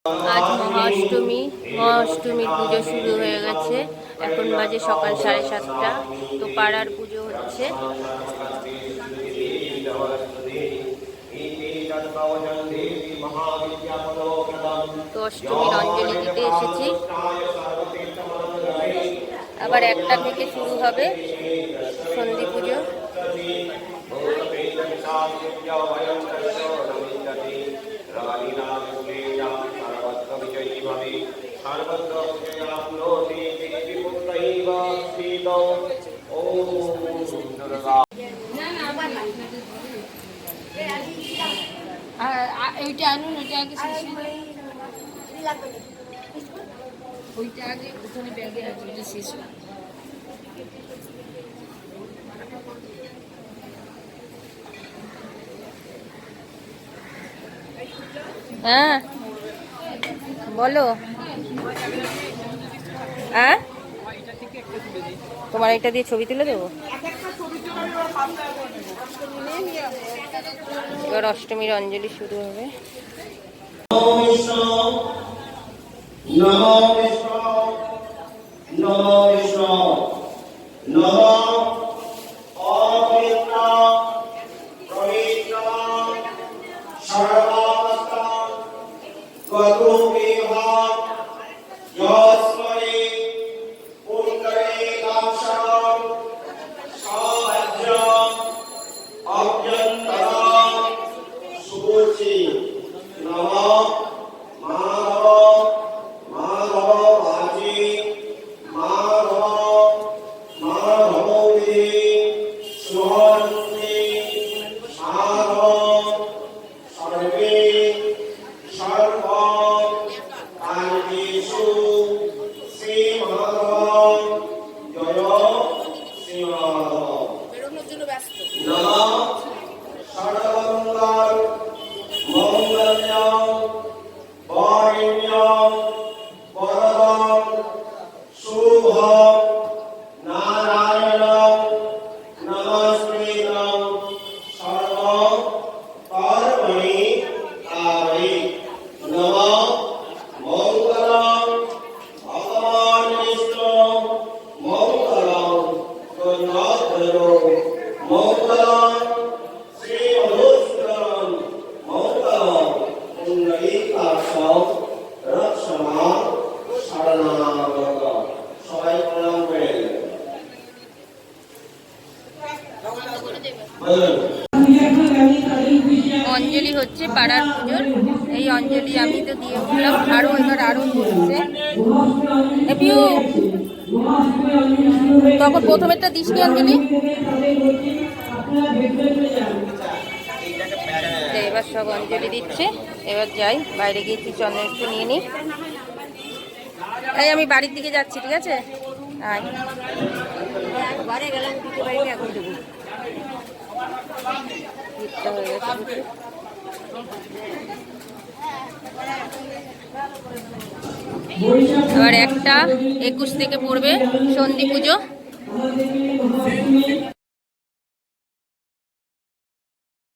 আজ মহাষ্টমীর পুজো শুরু হয়ে গেছে। এখন বাজে সকাল 7:30। তো পাড়ার পুজো হচ্ছে। তো অষ্টমীর অঞ্জলি দিতে এসেছি। আবার 1টা থেকে শুরু হবে সন্ধি পুজো। ওইটা আনুন, ওইটা আগে ওইটা আগে ওখানে ব্যাগে আছে, ওইটা শেষ। হ্যাঁ বলো। হ্যাঁ তোমার এটা দিয়ে ছবি তুলে দেবো। এবার অষ্টমীর অঞ্জলি শুরু হবে। অঞ্জলি হচ্ছে পাড়ার পুজোর। এই অঞ্জলি আমি তো দিয়ে উঠলাম, আরো হচ্ছে। তখন প্রথমেরটা দিসনি অঞ্জলি। এবার সব অঞ্জলি দিচ্ছে। এবার যাই, বাইরে গিয়ে একটু চন্দন একটু নিয়ে নিই। এই আমি বাড়ির দিকে যাচ্ছি, ঠিক আছে? বাড়ি গেলাম, দিতে পারিনি, এখন দেবো। আবার 1টা 21 থেকে পড়বে সন্ধি পুজো।